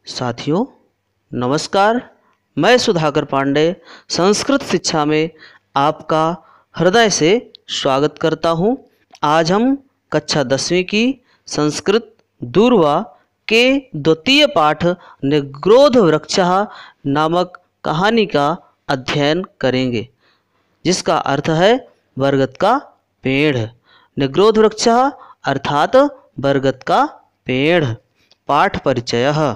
साथियों नमस्कार। मैं सुधाकर पांडे संस्कृत शिक्षा में आपका हृदय से स्वागत करता हूं। आज हम कक्षा 10वीं की संस्कृत दूरवा के द्वितीय पाठ निग्रोध वृक्षः नामक कहानी का अध्ययन करेंगे, जिसका अर्थ है बरगद का पेड़। निग्रोध वृक्षः अर्थात बरगद का पेड़। पाठ परिचयः।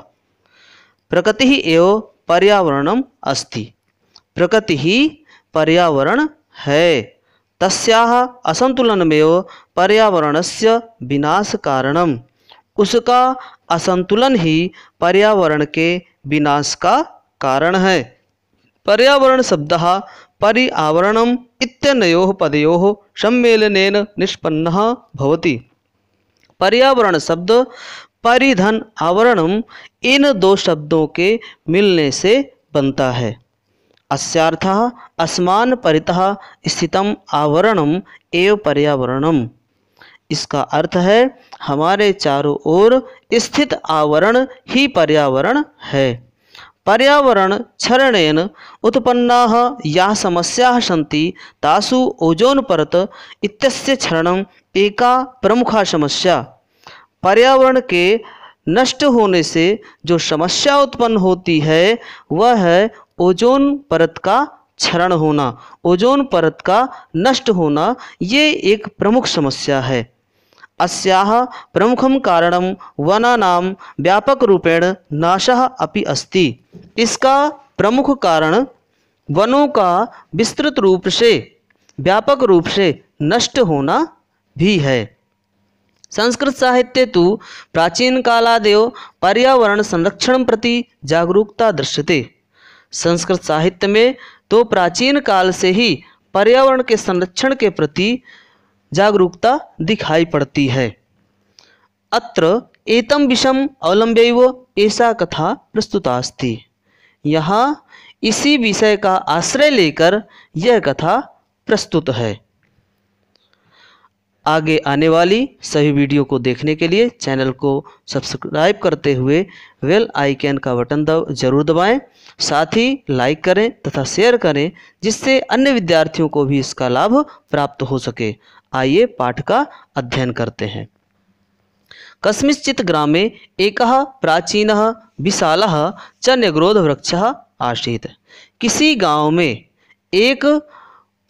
प्रकृति एव पर्यावरणम अस्ति। प्रकृति ही पर्यावरण है। तस्याः असंतुलनमेव पर्यावरणस्य विनाश कारणम। उसका असंतुलन ही पर्यावरण के विनाश का कारण है। पर्यावरण शब्दः परिआवरणम इत्यनयोः पदयोः सम्मेलनेन निष्पन्नः भवति। पर्यावरण शब्द परिधन आवरणम इन दो शब्दों के मिलने से बनता है। अस्यार्थः अस्मान परितः स्थितम आवरणम एव पर्यावरणम। इसका अर्थ है हमारे चारों ओर स्थित आवरण ही पर्यावरण है। पर्यावरण क्षरणेन उत्पन्नाः याः समस्याः सन्ति तासु ओजोन परत इत्यस्य क्षरणम एका प्रमुखा समस्या। पर्यावरण के नष्ट होने से जो समस्या उत्पन्न होती है वह है ओजोन परत का क्षरण होना, ओजोन परत का नष्ट होना। ये एक प्रमुख समस्या है। अस्याः प्रमुखं कारणं वनानां व्यापक रूपेण नाशः अपि अस्ति। इसका प्रमुख कारण वनों का विस्तृत रूप से व्यापक रूप से नष्ट होना भी है। संस्कृत साहित्ये तु प्राचीन कालादेव पर्यावरण संरक्षण प्रति जागरूकता दृश्यते। संस्कृत साहित्य में तो प्राचीन काल से ही पर्यावरण के संरक्षण के प्रति जागरूकता दिखाई पड़ती है। अत्र एतं विषयम् अवलम्ब्यैव एषा कथा प्रस्तुता अस्ति। यहाँ इसी विषय का आश्रय लेकर यह कथा प्रस्तुत है। आगे आने वाली सभी वीडियो को देखने के लिए चैनल को सब्सक्राइब करते हुए बेल आइकन का बटन जरूर दबाएं। साथ ही लाइक करें तथा शेयर करें, जिससे अन्य विद्यार्थियों को भी इसका लाभ प्राप्त हो सके। आइए पाठ का अध्ययन करते हैं। कस्मिंश्चित् ग्रामे एकः प्राचीनः विशालः च निग्रोध वृक्षः आसीत्। किसी गांव में एक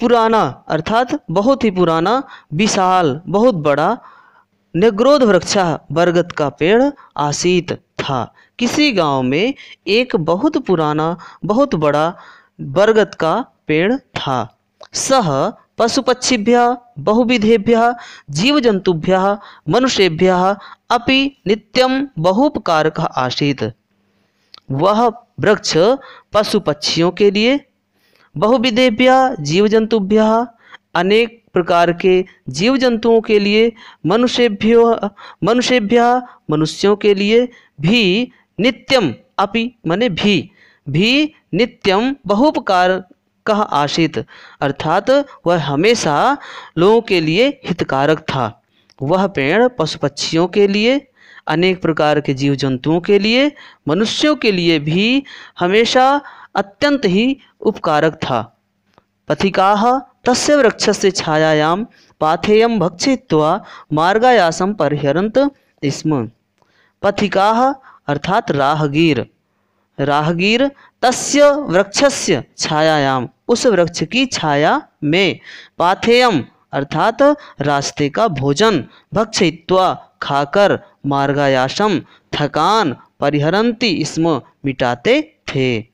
पुराना अर्थात बहुत ही पुराना, विशाल, बहुत बड़ा निग्रोध वृक्ष बरगद का पेड़ आसीत था। किसी गांव में एक बहुत पुराना, बहुत बड़ा बरगद का पेड़ था। सह पशुपक्षिभ्यः बहुविधेभ्यः जीवजंतुभ्यः मनुष्येभ्यः अपि नित्यं बहुपकारकः आसीत्। वह वृक्ष पशु पक्षियों के लिए, बहुविधेभ्यः जीव जंतुभ्यः अनेक प्रकार के जीव जंतुओं के लिए, मनुष्येभ्यः मनुष्यों के लिए भी, नित्यम अपि माने भी नित्यम बहुपकार कह आशित अर्थात वह हमेशा लोगों के लिए हितकारक था। वह पेड़ पशु पक्षियों के लिए, अनेक प्रकार के जीव जंतुओं के लिए, मनुष्यों के लिए भी हमेशा अत्यंत ही उपकारक था। पथिकाः तस्य वृक्षस्य छायायां पाथेयं भक्षित्वा मार्गायासं परिहरन्त स्म। पथिकाः अर्थात राहगीर तस्य वृक्षस्य छायायां उस वृक्ष की छाया में, पाथेयम अर्थात रास्ते का भोजन, भक्षित्वा खाकर, मार्गायासम थकान, परिहरन्ति स्म मिटाते थे।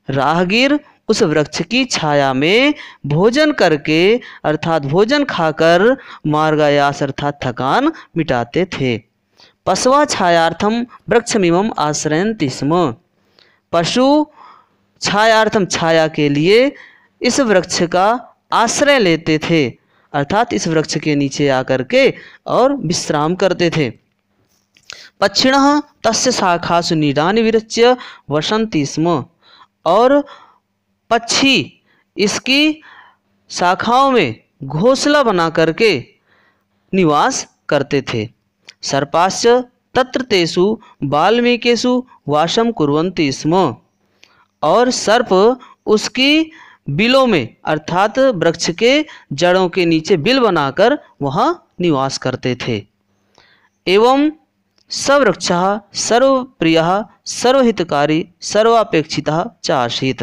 राहगीर उस वृक्ष की छाया में भोजन करके अर्थात भोजन खाकर मार्गायास अर्थात थकान मिटाते थे। पशवः छायार्थम वृक्षमिमं आश्रयन्ति स्म। पशु छायार्थम छाया के लिए इस वृक्ष का आश्रय लेते थे, अर्थात इस वृक्ष के नीचे आकर के और विश्राम करते थे। पक्षिणः तस्य शाखासु नीडानि विरच्य वसन्ति स्म। और पक्षी इसकी शाखाओं में घोंसला बना करके निवास करते थे। सर्पाश्च तत्र तेषु वाल्मीकेषु वासं कुर्वन्ति स्म। और सर्प उसकी बिलों में अर्थात वृक्ष के जड़ों के नीचे बिल बनाकर वहाँ निवास करते थे। एवं सवृक्षः सर्वप्रियः सर्वहितकारी सर्वापेक्षितः च आसीत्।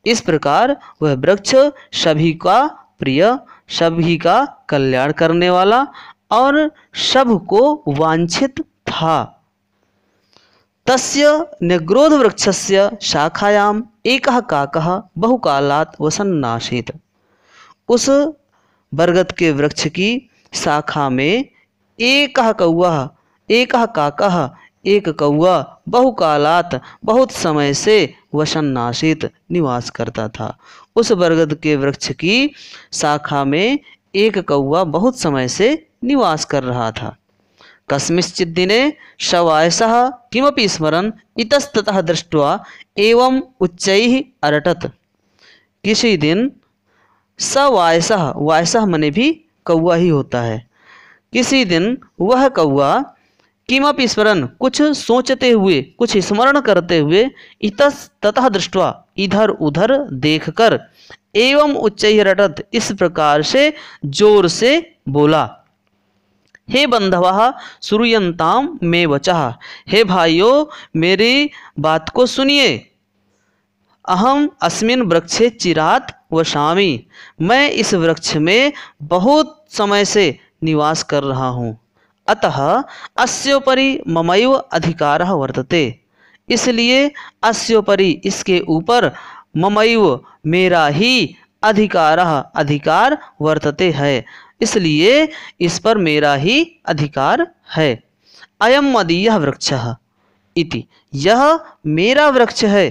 इस प्रकार वह वृक्ष सभी का प्रिय, सभी का कल्याण करने वाला और सबको वांछित था। तस्य निग्रोध वृक्षस्य शाखायाम एकः काकः बहुकालात् वसन्नासीत्। उस बरगद के वृक्ष की शाखा में एकः काकः एक कौआ बहुकालात बहुत समय से वसन्नासीत् निवास करता था। उस बरगद के वृक्ष की शाखा में एक कौआ बहुत समय से निवास कर रहा था। कस्मिंश्चित् दिने शवायसः किमपि स्मरन् इतस्ततः दृष्ट्वा एवं उच्चैः अरटत्। किसी दिन सवायसः, वायसः मने भी कौआ ही होता है। किसी दिन वह कौआ किमपि स्मरन् कुछ सोचते हुए, कुछ स्मरण करते हुए, इतस्ततः दृष्ट्वा इधर उधर देखकर, एवं उच्चैः रटत इस प्रकार से जोर से बोला, हे बंधवः श्रूयन्तां मे वचः, हे भाइयों मेरी बात को सुनिए। अहम अस्मिन् वृक्षे चिरात् वसामि, मैं इस वृक्ष में बहुत समय से निवास कर रहा हूँ। अतः अस्योपरि ममैव अधिकारः वर्तते, इसलिए अस्योपरि इसके ऊपर ममैव मेरा ही अधिकार वर्तते है, इसलिए इस पर मेरा ही अधिकार है। अयम मदीयः वृक्षः इति, यह मेरा वृक्ष है।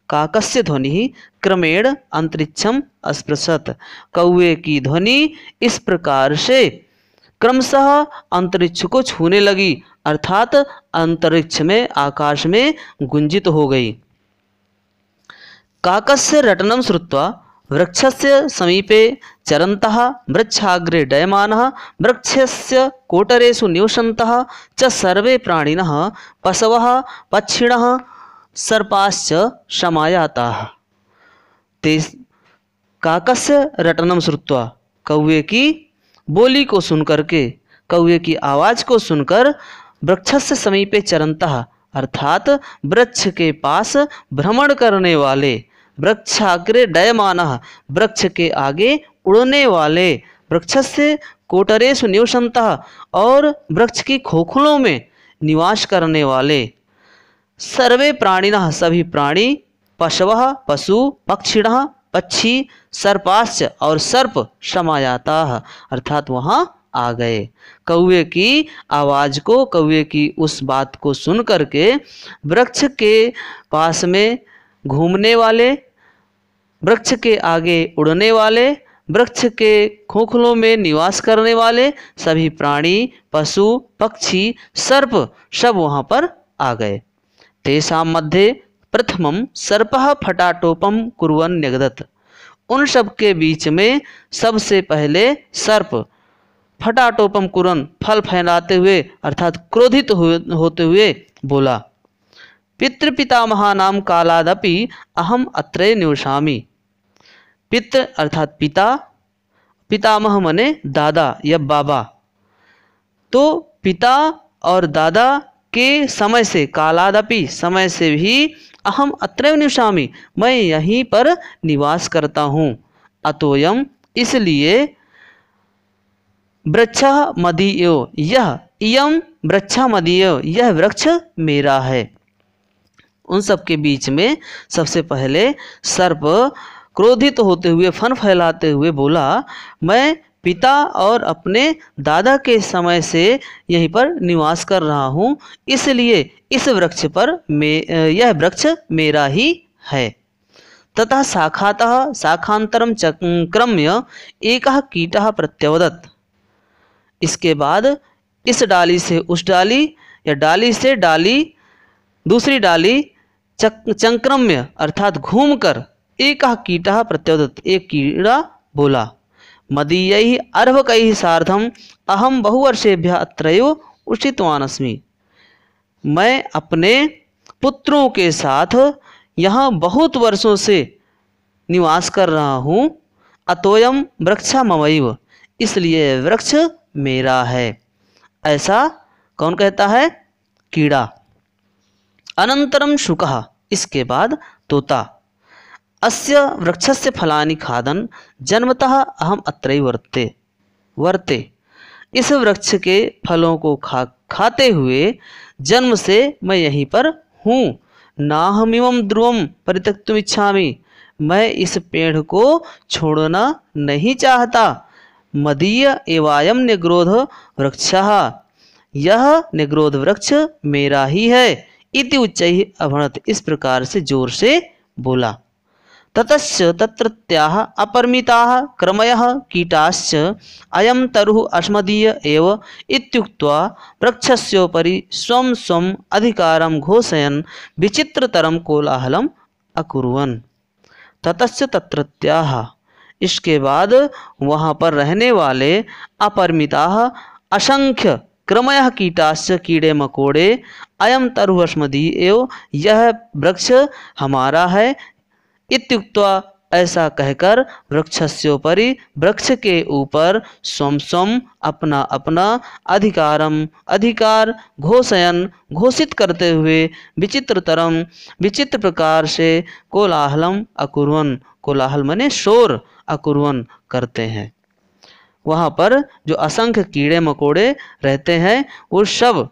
काकस्य ध्वनि क्रमेण अंतरिक्षम अस्पृशत्, कौवे की ध्वनि इस प्रकार से क्रमशः अंतरिक्ष को छूने लगी, अर्थात अंतरिक्ष में, आकाश में गुंजित हो गई। काकस्य रटनं श्रुत्वा वृक्षस्य समीपे चरन्तः वृक्षाग्रे डयमानः वृक्षस्य कोटरेषु निवसन्तः च सर्वे प्राणिनः पशवः पक्षिणः सर्पाश्च समायाताः। काकस्य रटनं श्रुत्वा, कौवे की बोली को सुनकर के, कौवे की आवाज़ को सुनकर वृक्षस्य समीपे चरन्तः अर्थात वृक्ष के पास भ्रमण करने वाले, वृक्षाग्रे डयमानः वृक्ष के आगे उड़ने वाले, वृक्षस्य कोटरेषु निवसन्तः और वृक्ष की खोखलों में निवास करने वाले, सर्वे प्राणिनः सभी प्राणी, पशवः पशु, पक्षिणः पक्षी, सर्पाश्च और सर्प समायाताः अर्थात वहाँ आ गए। कौवे की आवाज़ को, कौवे की उस बात को सुन करके वृक्ष के पास में घूमने वाले, वृक्ष के आगे उड़ने वाले, वृक्ष के खोखलों में निवास करने वाले सभी प्राणी, पशु, पक्षी, सर्प सब वहाँ पर आ गए। तेषां मध्ये प्रथमं सर्पः फटाटोपम कुर्वन् न्यगदत्, उन सब के बीच में सबसे पहले सर्प फटाटोपम कुर्वन् फल फैलाते हुए अर्थात क्रोधित होते हुए बोला, पितृपितामहानां कालादपि अहम अत्रे निवसामि। पितृ अर्थात पिता, पितामह मने दादा या बाबा, तो पिता और दादा के समय से, कालादपि समय से भी, अहम अत्रैव निवसामि मैं यहीं पर निवास करता हूँ। अतोयम इसलिए, वृक्षः मदीयो यह, इयं वृक्षः मदीयो यह वृक्ष मेरा है। उन सब के बीच में सबसे पहले सर्प क्रोधित होते हुए, फन फैलाते हुए बोला, मैं पिता और अपने दादा के समय से यहीं पर निवास कर रहा हूँ, इसलिए इस वृक्ष पर यह वृक्ष मेरा ही है। ततः शाखातः शाखांतरम चक्रम्य एकः कीटः प्रत्यवदत्। इसके बाद इस डाली से उस डाली या डाली से डाली दूसरी डाली चंक्रम्य अर्थात घूमकर एकः कीटः प्रत्यवदत्, एक कीड़ा बोला, मदीयैः अर्भकैः सार्धम् अहम बहुवर्षेभ्यः अत्रैव उषितवान् अस्मि। मैं अपने पुत्रों के साथ यहाँ बहुत वर्षों से निवास कर रहा हूँ। अतोयम वृक्षा ममैव, इसलिए वृक्ष मेरा है। ऐसा कौन कहता है? कीड़ा। अनंतरम शुकः, इसके बाद तोता। अस्य वृक्षस्य फलानि खादन् जन्मतः अहम अत्रैव वर्ते। इस वृक्ष के फलों को खाते हुए जन्म से मैं यहीं पर हूँ। नाहमिमं ध्रुवं परित्यक्तुम् इच्छामि, मैं इस पेड़ को छोड़ना नहीं चाहता। मदीय एवायम निग्रोध वृक्षः, यह निग्रोध वृक्ष मेरा ही है। इति उच्चैः अभणत, इस प्रकार से जोर से बोला। ततश्च तत्रत्याः अपरिमिताः क्रमयः कीटाश्च अयं तरुः अस्मदीय एव इत्युक्त्वा वृक्षस्योपरि स्वं स्वम् अधिकारं घोषयन् विचित्रतरं कोलाहलम् अकुर्वन्। ततश्च तत्रत्याः, इसके बाद वहाँ पर रहने वाले अपरिमिताः असंख्य क्रमयः कीटाश्च, कीड़े मकोड़े, अयम तरुः अस्मदीय एव, यह वृक्ष हमारा है। इत्युक्त्वा, ऐसा कहकर वृक्षस्योपरि, वृक्ष के ऊपर, स्वं स्वं अपना अपना अधिकार घोषयन घोषित करते हुए, विचित्रतरम विचित्र प्रकार से, कोलाहलम अकुर्वन्, कोलाहल मने शोर, अकुर्वन् करते हैं। वहाँ पर जो असंख्य कीड़े मकोड़े रहते हैं वो सब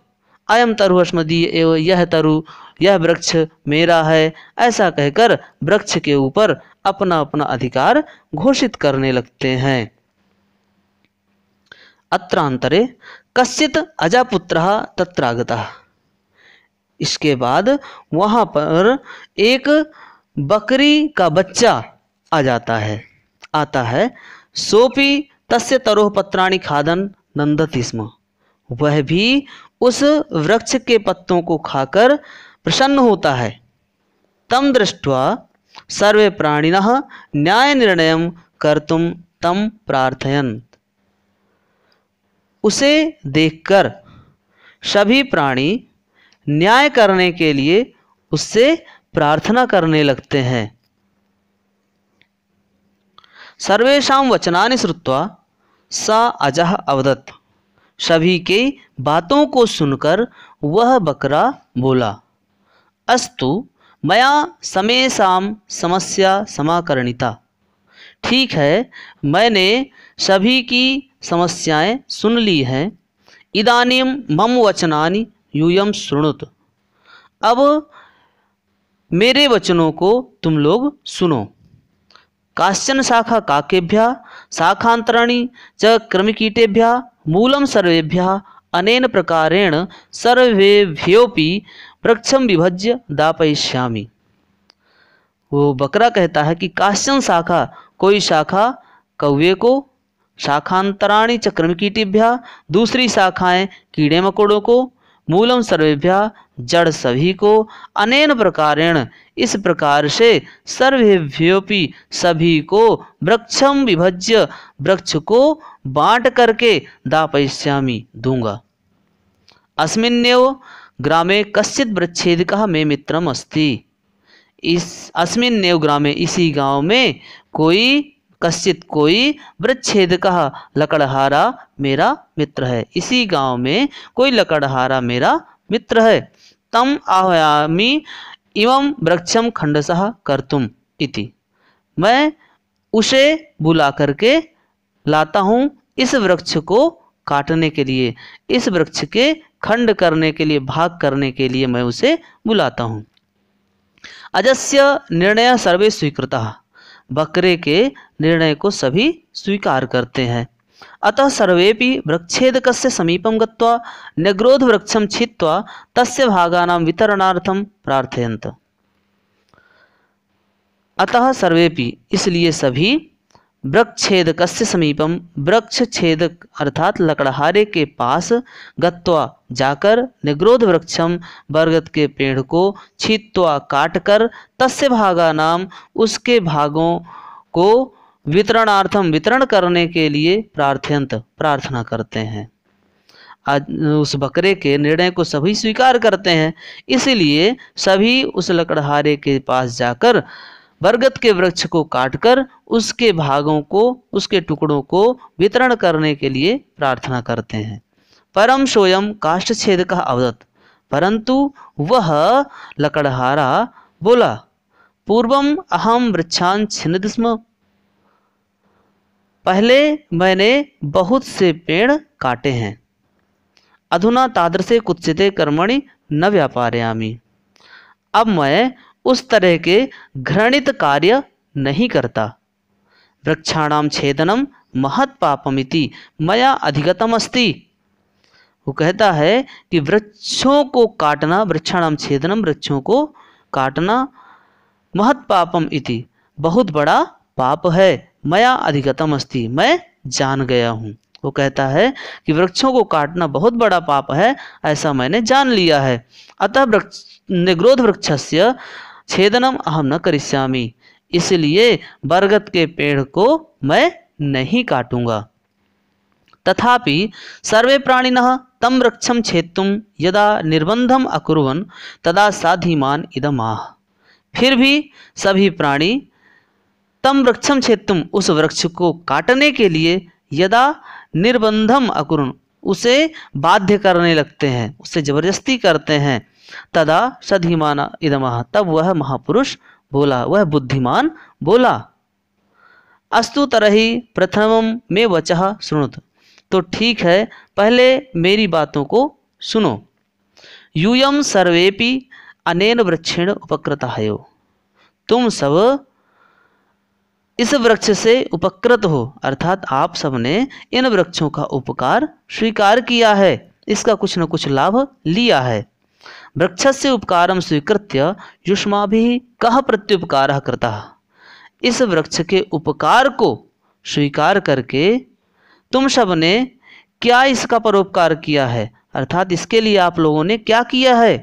अयम तरु अस्मदीय एवं, यह तरु, यह वृक्ष मेरा है, ऐसा कहकर वृक्ष के ऊपर अपना अपना अधिकार घोषित करने लगते हैं। अत्रांतरे कश्चित् अजापुत्रः तत्रागतः, इसके बाद वहाँ पर एक बकरी का बच्चा आता है। सोपी तस्य तरोह पत्राणि खादन नंदति स्म, वह भी उस वृक्ष के पत्तों को खाकर प्रसन्न होता है। तम दृष्ट्वा सर्वे प्राणिनः न्याय निर्णयं कर्तुं तम प्रार्थयन्, उसे देखकर सभी प्राणी न्याय करने के लिए उससे प्रार्थना करने लगते हैं। सर्वेषां वचनानि श्रुत्वा सा अजः अवदत्, सभी के बातों को सुनकर वह बकरा बोला। अस्तु मया समेषां समस्या समाकर्णिता, ठीक है, मैंने सभी की समस्याएं सुन ली हैं। इदानीं मम वचनानि यूयं शृणुत, अब मेरे वचनों को तुम लोग सुनो। काश्चन शाखा काकेभ्यः शाखांतराणि च कृमिकीटेभ्यः मूलं सर्वेभ्यः अनेन प्रकारेण सर्वेभ्योऽपि वृक्षं विभज्य दापयिष्यामि। वो बकरा कहता है कि काश्चन शाखा, कोई शाखा कौवे को, शाखांतराणि च कृमिकीटेभ्यः, दूसरी शाखाएं कीड़े मकोड़ों को, मूलम सर्वेभ्यः, जड़ सभी को, अनेन प्रकारेण, इस प्रकार से, सर्वेभ्योपि सभी को, वृक्षम विभज्य, वृक्ष को बांट करके, दापयिष्यामि दूंगा। अस्मिन्नेव ग्रामे कश्चित् वृच्छेदकः मे मित्रम अस्ति, इस अस्मिन्नेव ग्रामे, इसी गांव में कोई, कश्चित कोई, वृच्छेदकः लकड़हारा मेरा मित्र है, इसी गांव में कोई लकड़हारा मेरा मित्र है। तम आह्वयामि इमं वृक्षम खंडशः कर्तुम इति, मैं उसे बुला करके लाता हूँ इस वृक्ष को काटने के लिए, इस वृक्ष के खंड करने के लिए, भाग करने के लिए मैं उसे बुलाता हूँ। अजस्य निर्णय सर्वे स्वीकृतः, बकरे के निर्णय को सभी स्वीकार करते हैं। अतः सर्वेपि वृक्षेदकस्य समीपं गत्वा निग्रोध वृक्षं छित्त्वा तस्य भागानां वितरणार्थं प्रार्थयन्त। अतः सर्वेपि, इसलिए सभी, वृक्षेदकस्य समीपम, वृक्ष छेदक अर्थात लकड़हारे के पास, गत्वा जाकर, निग्रोध वृक्षम, बरगद के पेड़ को, छित्त्वा काटकर, तस्य भागानाम, उसके भागों को, वितरणार्थम, वितरण करने के लिए, प्रार्थयंत, प्रार्थना करते हैं। उस बकरे के निर्णय को सभी स्वीकार करते हैं। इसलिए सभी उस लकड़हारे के पास जाकर बरगद के वृक्ष को काटकर उसके भागों को, उसके टुकड़ों को वितरण करने के लिए प्रार्थना करते हैं। परम सोयम काष्ठछेद का अवदत, परंतु वह लकड़हारा बोला, पूर्वम अहम वृक्षान छिन्नद स्म, पहले मैंने बहुत से पेड़ काटे हैं। अधुना तादृशे कुत्सिते कर्मणि न व्यापारयामि, अब मैं उस तरह के घृणित कार्य नहीं करता। वृक्षाणाम छेदनम महत् पापमिति मया अधिगतम अस्ति, वो कहता है कि वृक्षों को काटना, वृक्षाणाम छेदनम, वृक्षों को काटना, महत् पापम इति, बहुत बड़ा पाप है। मया अधिगतम अस्ति, मैं जान गया हूँ। वो कहता है कि वृक्षों को काटना बहुत बड़ा पाप है, ऐसा मैंने जान लिया है। अतः निग्रोध वृक्षस्य छेदनम अहम न करिष्यामि, इसलिए बरगद के पेड़ को मैं नहीं काटूंगा। तथापि सर्वे प्राणिनः तम वृक्षम छेत्तुम यदा निर्बंधम अकुर्वन् तदा साधिमान इदमाह, फिर भी सभी प्राणी तम वृक्षम छेत्तुम, उस वृक्ष को काटने के लिए, यदा निर्बंधम अकुर्वन्, उसे बाध्य करने लगते हैं, उससे जबरदस्ती करते हैं। तदा सधीमान इदमः, तब वह महापुरुष बोला, वह बुद्धिमान बोला। अस्तु तरहि प्रथमं मे वचः शृणुत, तो ठीक है, पहले मेरी बातों को सुनो। यूयं सर्वेपि अनेन वृक्षेण उपकृताः, तुम सब इस वृक्ष से उपकृत हो, अर्थात आप सबने इन वृक्षों का उपकार स्वीकार किया है, इसका कुछ न कुछ लाभ लिया है। वृक्षस्य उपकारम स्वीकृत्य युष्माभिः कः प्रत्युपकारः कृतः, इस वृक्ष के उपकार को स्वीकार करके तुम सब ने क्या इसका परोपकार किया है, अर्थात इसके लिए आप लोगों ने क्या किया है।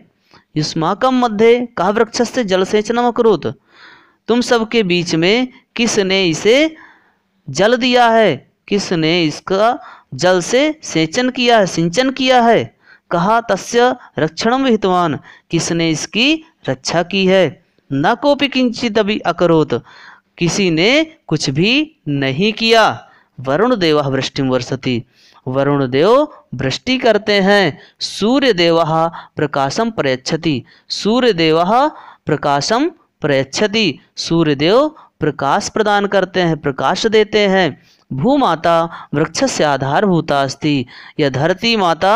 युष्माकम मध्ये कः वृक्षस्य जलसेचनम अकरोत्, तुम सबके बीच में किसने इसे जल दिया है, किसने इसका जल से सेचन किया है, सिंचन किया है। कहा तस्य रक्षणम विहितवान, किसने इसकी रक्षा की है। न कोपि किंचित अभी अकरोत, किसी ने कुछ भी नहीं किया। वरुण देव वृष्टिम वर्षति, वरुण देव वृष्टि करते हैं। सूर्य देव प्रकाशम प्रयच्छति, सूर्य देव प्रकाशम प्रयच्छति, सूर्यदेव प्रकाश प्रदान करते हैं, प्रकाश देते हैं। भूमाता वृक्ष से आधारभूता अस्ति, यह धरती माता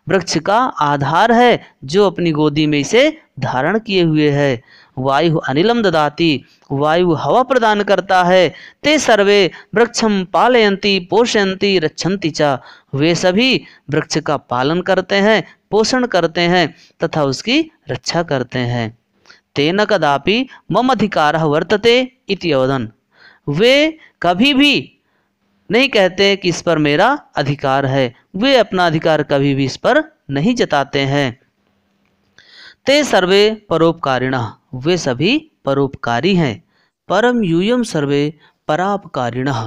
वृक्ष का आधार है जो अपनी गोदी में इसे धारण किए हुए है। वायु अनिलम ददाति, वायु हवा प्रदान करता है। ते सर्वे वृक्षम पालयन्ति पोषयन्ति रक्षन्ति च, वे सभी वृक्ष का पालन करते हैं, पोषण करते हैं तथा उसकी रक्षा करते हैं। तेन कदापि मम अधिकारः वर्तते इति अवदन्, वे कभी भी नहीं कहते कि इस पर मेरा अधिकार है, वे अपना अधिकार कभी भी इस पर नहीं जताते हैं। ते सर्वे परोपकारिणः, वे सभी परोपकारी हैं। परम यूयम सर्वे परापकारिणः,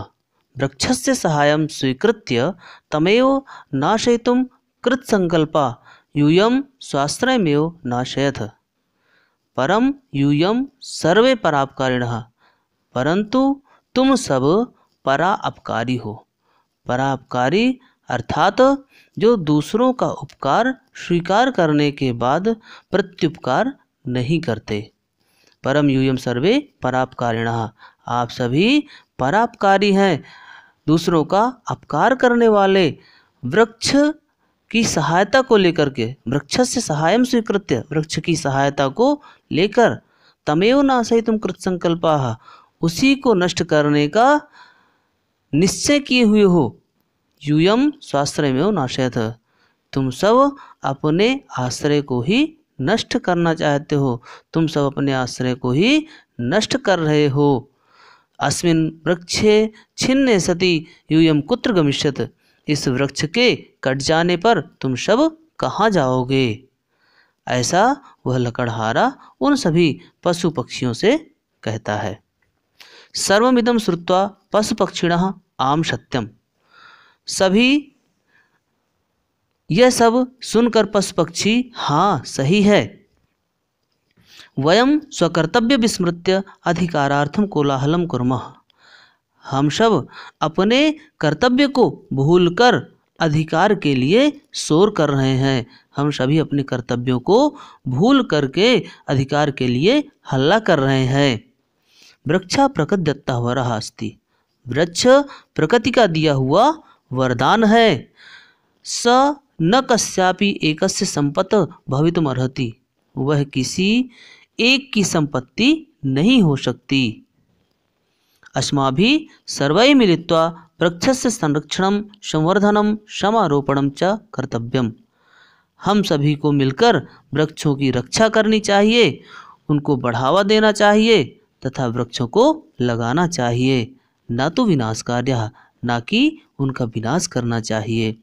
वृक्षस्य सहायं स्वीकृत्य तमेव नाशयितुं कृतसंकल्पा यूयम स्वाश्रयमेव नाशयथ। परम यूयम सर्वे परापकारिणः, परंतु तुम सब परा अपकारी हो। परापकारी अर्थात जो दूसरों का उपकार स्वीकार करने के बाद प्रत्युपकार नहीं करते। परम यूयम सर्वे परापकारिणः, आप सभी परापकारी हैं, दूसरों का अपकार करने वाले। वृक्ष की सहायता को लेकर के, वृक्ष से सहायम स्वीकृत्य, वृक्ष की सहायता को लेकर, तमेव नाशयितुं कृतसंकल्पाः, उसी को नष्ट करने का निश्चय किए हुए हो। यूयम स्वाश्रयमेव नाशयथ, तुम सब अपने आश्रय को ही नष्ट करना चाहते हो, तुम सब अपने आश्रय को ही नष्ट कर रहे हो। अस्मिन् वृक्षे छिन्ने सति यूयम कुत्र गमिष्यत, इस वृक्ष के कट जाने पर तुम सब कहाँ जाओगे। ऐसा वह लकड़हारा उन सभी पशु पक्षियों से कहता है। सर्वमिदं श्रुत्वा पशु पक्षिणः आम सत्यम, सभी यह सब सुनकर पशु पक्षी हाँ सही है। वयम स्वकर्तव्य विस्मृत्य अधिकारार्थम कोलाहलम कुर्मः। हम सब अपने कर्तव्य को भूलकर अधिकार के लिए शोर कर रहे हैं। हम सभी अपने कर्तव्यों को भूल करके अधिकार के लिए हल्ला कर रहे हैं। वृक्षा प्रकृति दत्ता वरः अस्ति। वृक्ष प्रकृति का दिया हुआ वरदान है। स न कस्यापि एकस्य संपत् भवितुम अर्हति। वह किसी एक की संपत्ति नहीं हो सकती। अस्माभिः सर्वैः मिलित्वा वृक्षस्य संरक्षणं संवर्धनं समारोपणं च कर्तव्यम्। हम सभी को मिलकर वृक्षों की रक्षा करनी चाहिए, उनको बढ़ावा देना चाहिए तथा वृक्षों को लगाना चाहिए, न तो विनाश कार्य, न कि उनका विनाश करना चाहिए।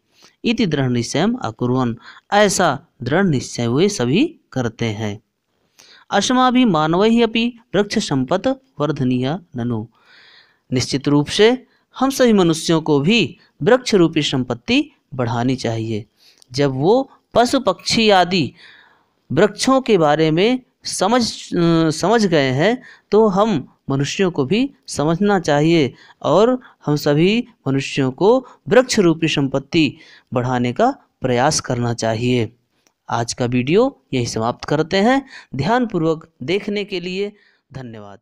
इति दृढ़ निश्चयम् अकुर्वन्। ऐसा दृढ़ निश्चय वे सभी करते हैं। अस्माभिः मानवैः अपि वृक्ष संपत् वर्धनीया ननु। निश्चित रूप से हम सभी मनुष्यों को भी वृक्ष रूपी संपत्ति बढ़ानी चाहिए। जब वो पशु पक्षी आदि वृक्षों के बारे में समझ गए हैं तो हम मनुष्यों को भी समझना चाहिए और हम सभी मनुष्यों को वृक्ष रूपी संपत्ति बढ़ाने का प्रयास करना चाहिए। आज का वीडियो यही समाप्त करते हैं। ध्यानपूर्वक देखने के लिए धन्यवाद।